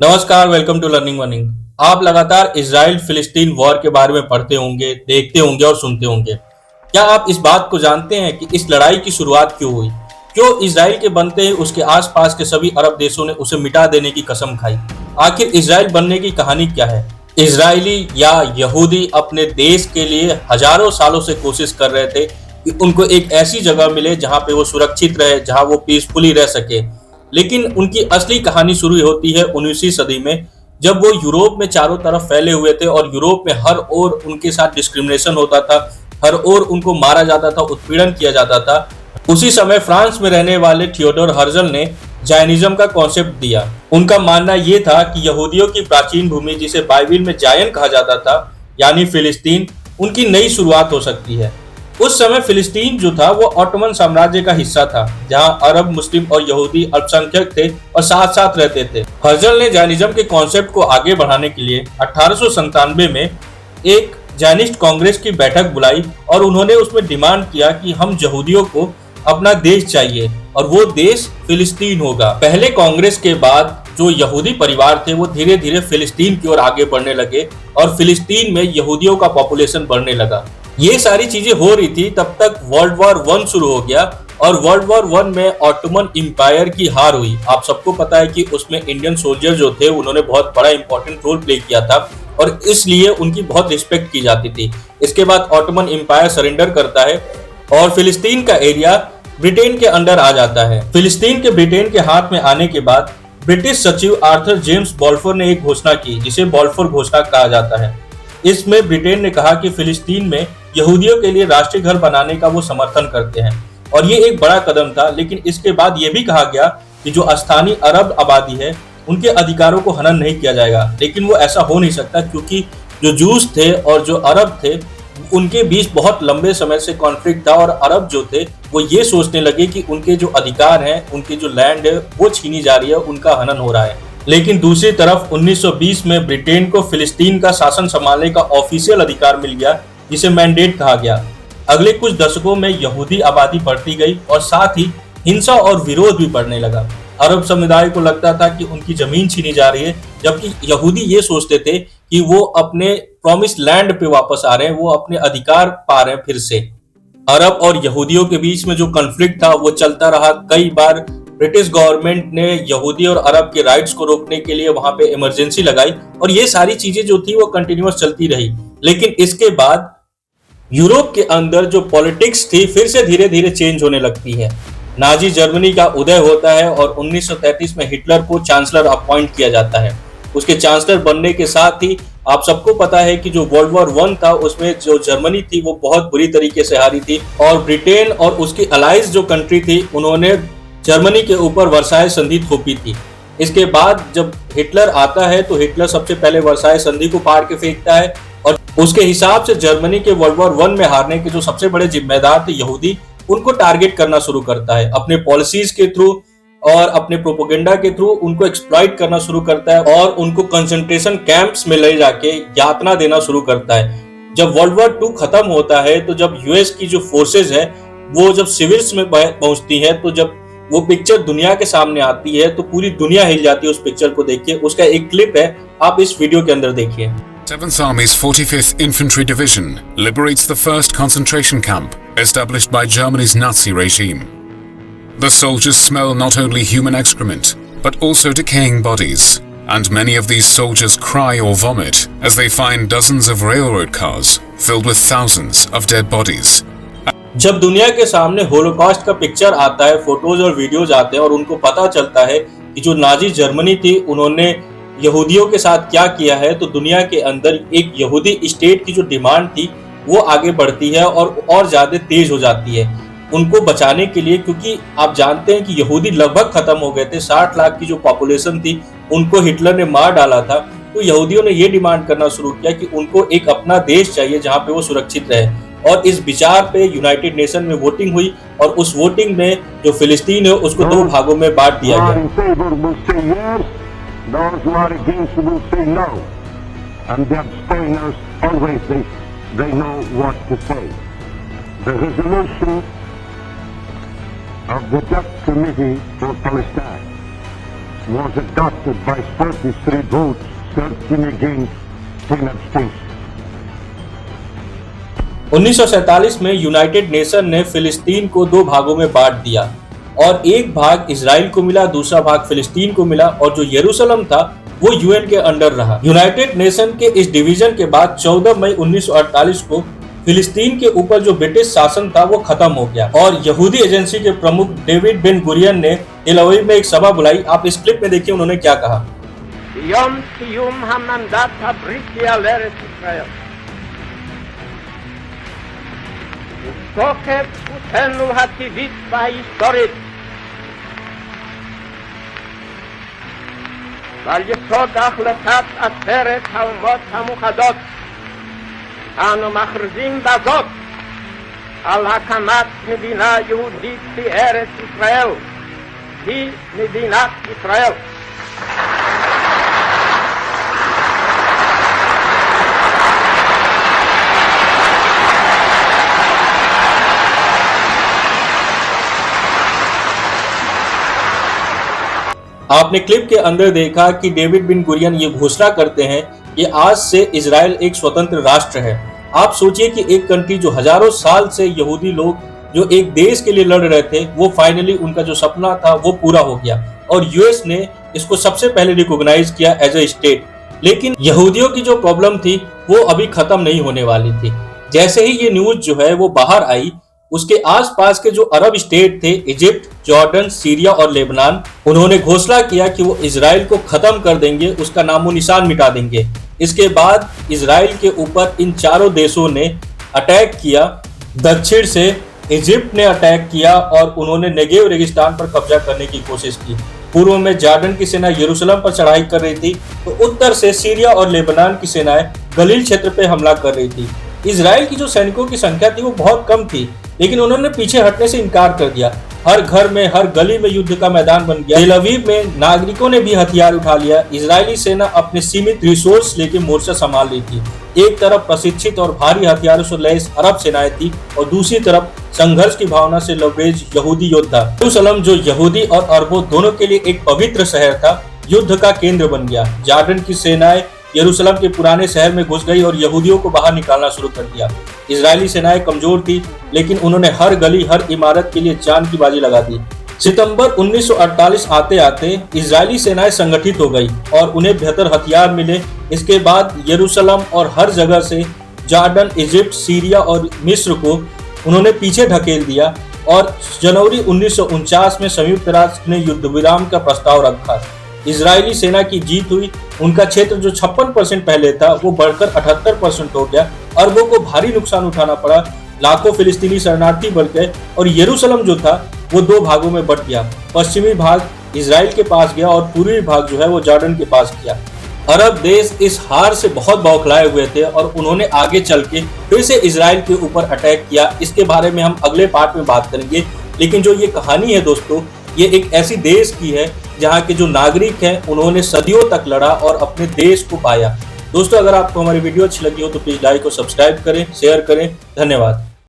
नमस्कार, welcome to learning वनिंग। आप लगातार इजराइल फिलिस्तीन वॉर के बारे में पढ़ते होंगे, देखते होंगे और सुनते होंगे। क्या आप इस बात को जानते हैं कि इस लड़ाई की शुरुआत क्यों हुई? क्यों इजराइल के बनते ही उसके आसपास के सभी अरब देशों ने उसे मिटा देने की कसम खाई? आखिर इजराइल बनने की कहानी क्या है? इजरायली या यहूदी अपने देश के लिए हजारों सालों से कोशिश कर रहे थे कि उनको एक ऐसी जगह मिले जहां पे वो सुरक्षित रहे, जहां वो पीसफुली रह सके। लेकिन उनकी असली कहानी शुरू होती है 19वीं सदी में, जब वो यूरोप में चारों तरफ फैले हुए थे और यूरोप में हर ओर उनके साथ डिस्क्रिमिनेशन होता था, हर ओर उनको मारा जाता था, उत्पीड़न किया जाता था। उसी समय फ्रांस में रहने वाले थियोडोर हर्जल ने जायनिज्म का कॉन्सेप्ट दिया। उनका मानना ये था कि यहूदियों की प्राचीन भूमि, जिसे बाइबिल में जायन कहा जाता था, यानी फिलिस्तीन, उनकी नई शुरुआत हो सकती है। उस समय फिलिस्तीन जो था वो ऑटोमन साम्राज्य का हिस्सा था, जहां अरब, मुस्लिम और यहूदी अल्पसंख्यक थे और साथ साथ रहते थे। हर्जल ने जायनिज्म के कॉन्सेप्ट को आगे बढ़ाने के लिए 1897 में एक जायनिस्ट कांग्रेस की बैठक बुलाई और उन्होंने उसमें डिमांड किया कि हम यहूदियों को अपना देश चाहिए और वो देश फिलिस्तीन होगा। पहले कांग्रेस के बाद जो यहूदी परिवार थे वो धीरे धीरे फिलिस्तीन की ओर आगे बढ़ने लगे और फिलिस्तीन में यहूदियों का पॉपुलेशन बढ़ने लगा। ये सारी चीजें हो रही थी, तब तक वर्ल्ड वॉर वन शुरू हो गया और वर्ल्ड वॉर वन में ऑटोमन एम्पायर की हार हुई। आप सबको पता है कि उसमें इंडियन सोल्जर जो थे उन्होंने बहुत बड़ा इंपॉर्टेंट रोल प्ले किया था और इसलिए उनकी बहुत रिस्पेक्ट की जाती थी। इसके बाद ऑटोमन एम्पायर सरेंडर करता है और फिलिस्तीन का एरिया ब्रिटेन के अंडर आ जाता है। फिलिस्तीन के ब्रिटेन के हाथ में आने के बाद ब्रिटिश सचिव आर्थर जेम्स बॉल्फोर ने एक घोषणा की, जिसे बॉल्फोर घोषणा कहा जाता है। इसमें ब्रिटेन ने कहा कि फिलिस्तीन में यहूदियों के लिए राष्ट्रीय घर बनाने का वो समर्थन करते हैं और ये एक बड़ा कदम था। लेकिन इसके बाद ये भी कहा गया कि जो स्थानीय अरब आबादी है उनके अधिकारों को हनन नहीं किया जाएगा। लेकिन वो ऐसा हो नहीं सकता, क्योंकि जो जूस थे और जो अरब थे उनके बीच बहुत लंबे समय से कॉन्फ्लिक्ट था और अरब जो थे वो ये सोचने लगे कि उनके जो अधिकार हैं, उनकी जो लैंड है वो छीनी जा रही है, उनका हनन हो रहा है। लेकिन दूसरी तरफ 1920 में ब्रिटेन को फिलिस्तीन का शासन संभालने का ऑफिशियल अधिकार मिल गया, जिसे मैंडेट कहा गया। अगले कुछ दशकों में यहूदी आबादी बढ़ती गई और साथ ही हिंसा और विरोध भी बढ़ने लगा। अरब समुदाय को लगता था कि उनकी जमीन छीनी जा रही है, जबकि यहूदी ये सोचते थे कि वो अपने प्रॉमिस लैंड पे वापस आ रहे हैं, वो अपने अधिकार पा रहे हैं फिर से। अरब और यहूदियों के बीच में जो कॉन्फ्लिक्ट था वो चलता रहा। कई बार ब्रिटिश गवर्नमेंट ने यहूदी और अरब के राइट्स को रोकने के लिए वहां पे इमरजेंसी लगाई और ये सारी चीजें जो थी वो कंटिन्यूअस चलती रही। लेकिन इसके बाद यूरोप के अंदर जो पॉलिटिक्स थी फिर से धीरे धीरे चेंज होने लगती है। नाजी जर्मनी का उदय होता है और 1933 में हिटलर को चांसलर अपॉइंट किया जाता है। उसके चांसलर बनने के साथ ही आप सबको पता है कि जो वर्ल्ड वॉर वन था उसमें जो जर्मनी थी वो बहुत बुरी तरीके से हारी थी और ब्रिटेन और उसकी अलाइज जो कंट्री थी उन्होंने जर्मनी के ऊपर वर्साई संधि थोपी थी। इसके बाद जब हिटलर आता है तो हिटलर सबसे पहले वर्साई संधि को फाड़ के फेंकता है और उसके हिसाब से जर्मनी के वर्ल्ड वॉर वन में हारने के जो सबसे बड़े जिम्मेदार थे यहूदी, उनको टारगेट करना शुरू करता है। अपने पॉलिसीज के थ्रू और अपने प्रोपोगेंडा के थ्रू उनको एक्सप्लॉइट करना शुरू करता है और उनको कंसंट्रेशन कैंप्स में ले जाके यातना देना शुरू करता है। जब वर्ल्ड वॉर टू खत्म होता है तो जब यूएस की जो फोर्सेज है वो जब सिविल्स में पहुंचती है, तो जब वो पिक्चर दुनिया के सामने आती है तो पूरी दुनिया हिल जाती है उस पिक्चर को देख के। उसका एक क्लिप है, आप इस वीडियो के अंदर देखिए। 7th Army's 45th Infantry Division liberates the first concentration camp established by Germany's Nazi regime. The soldiers smell not only human excrement, but also decaying bodies, and many of these soldiers cry or vomit as they find dozens of railroad cars filled with thousands of dead bodies. जब दुनिया के सामने Holocaust का picture आता है, photos और videos आते हैं और उनको पता चलता है कि जो नाजी जर्मनी थी उन्होंने यहूदियों के साथ क्या किया है, तो दुनिया के अंदर एक यहूदी स्टेट की जो डिमांड थी वो आगे बढ़ती है और ज्यादा तेज हो जाती है उनको बचाने के लिए। क्योंकि आप जानते हैं कि यहूदी लगभग खत्म हो गए थे, 60 लाख की जो पॉपुलेशन थी उनको हिटलर ने मार डाला था। तो यहूदियों ने ये डिमांड करना शुरू किया कि उनको एक अपना देश चाहिए जहां पे वो सुरक्षित रहे और इस विचार पे यूनाइटेड नेशन में वोटिंग हुई और उस वोटिंग में जो फिलिस्तीन है उसको दो भागों में बांट दिया गया। Those who are against will say no, and the abstainers always they know what to say. The resolution of the Dutch Committee for Palestine was adopted by 43 votes, 13 against, 10 abstentions. 1947 में यूनाइटेड नेशन ने फिलिस्तीन को दो भागों में बांट दिया और एक भाग इजराइल को मिला, दूसरा भाग फिलिस्तीन को मिला और जो यरूशलेम था वो यूएन के अंडर रहा। यूनाइटेड नेशन के इस डिवीजन के बाद 14 मई 1948 को फिलिस्तीन के ऊपर जो ब्रिटिश शासन था वो खत्म हो गया और यहूदी एजेंसी के प्रमुख डेविड बेन गुरियन ने तेल अवीव में एक सभा बुलाई। आप इस क्लिप में देखिए उन्होंने क्या कहा। יום סיום המנדט הבריטי על ארץ ישראל. מתוקף זכותנו הטבעית וההיסטורית ועל יסוד החלטת עצרת האומות המאוחדות אנו מכריזים בזאת על הקמת מדינה יהודית בארץ ישראל, היא מדינת ישראל. आपने क्लिप के अंदर देखा कि डेविड बिन गुरियन ये घोषणा करते हैं कि आज से इजराइल एक स्वतंत्र राष्ट्र है। आप सोचिए कि एक कंट्री जो हजारों साल से यहूदी लोग जो एक देश के लिए लड़ रहे थे वो फाइनली उनका जो सपना था वो पूरा हो गया और यूएस ने इसको सबसे पहले रिकॉग्नाइज किया एज ए स्टेट। लेकिन यहूदियों की जो प्रॉब्लम थी वो अभी खत्म नहीं होने वाली थी। जैसे ही ये न्यूज जो है वो बाहर आई, उसके आसपास के जो अरब स्टेट थे, इजिप्ट, जॉर्डन, सीरिया और लेबनान, उन्होंने घोषणा किया कि वो इजराइल को खत्म कर देंगे, उसका नामो निशान मिटा देंगे। इसके बाद इजराइल के ऊपर इन चारों देशों ने अटैक किया। दक्षिण से इजिप्ट ने अटैक किया और उन्होंने नेगेव रेगिस्तान पर कब्जा करने की कोशिश की। पूर्व में जॉर्डन की सेना यरूशलेम पर चढ़ाई कर रही थी तो उत्तर से सीरिया और लेबनान की सेनाएं गलील क्षेत्र पर हमला कर रही थी। इजराइल की जो सैनिकों की संख्या थी वो बहुत कम थी, लेकिन उन्होंने पीछे हटने से इनकार कर दिया। हर घर में, हर गली में युद्ध का मैदान बन गया। तेल अवीव में नागरिकों ने भी हथियार उठा लिया। इजरायली सेना अपने सीमित रिसोर्स लेकर मोर्चा संभाल रही थी। एक तरफ प्रशिक्षित और भारी हथियारों से लैस अरब सेनाएं थी और दूसरी तरफ संघर्ष की भावना से लबरेज यहूदी योद्धा। यरूशलेम जो यहूदी और अरबों दोनों के लिए एक पवित्र शहर था, युद्ध का केंद्र बन गया। जॉर्डन की सेनाएं यरूशलेम के पुराने शहर में घुस गई और यहूदियों को बाहर निकालना शुरू कर दिया। इजरायली सेनाएं कमजोर थी, लेकिन उन्होंने हर गली, हर इमारत के लिए जान की बाजी लगा दी। सितंबर 1948 आते आते इजरायली सेनाएं संगठित हो गई और उन्हें बेहतर हथियार मिले। इसके बाद यरूशलेम और हर जगह से जॉर्डन, इजिप्ट, सीरिया और मिस्र को उन्होंने पीछे ढकेल दिया और जनवरी 1949 में संयुक्त राष्ट्र ने युद्ध विराम का प्रस्ताव रखा। इजरायली सेना की जीत हुई। उनका क्षेत्र जो 56% पहले था वो बढ़कर 78% हो गया। अरबों को भारी नुकसान उठाना पड़ा, लाखों फिलिस्तीनी शरणार्थी बढ़ गए और यरूशलेम जो था वो दो भागों में बंट गया। पश्चिमी भाग इजराइल के पास गया और पूर्वी भाग जो है वो जॉर्डन के पास गया। अरब देश इस हार से बहुत बौखलाए हुए थे और उन्होंने आगे चल के फिर से इजराइल के ऊपर अटैक किया। इसके बारे में हम अगले पार्ट में बात करेंगे। लेकिन जो ये कहानी है दोस्तों, ये एक ऐसी देश की है जहाँ के जो नागरिक हैं उन्होंने सदियों तक लड़ा और अपने देश को पाया। दोस्तों, अगर आपको हमारी वीडियो अच्छी लगी हो तो प्लीज लाइक और सब्सक्राइब करें, शेयर करें। धन्यवाद।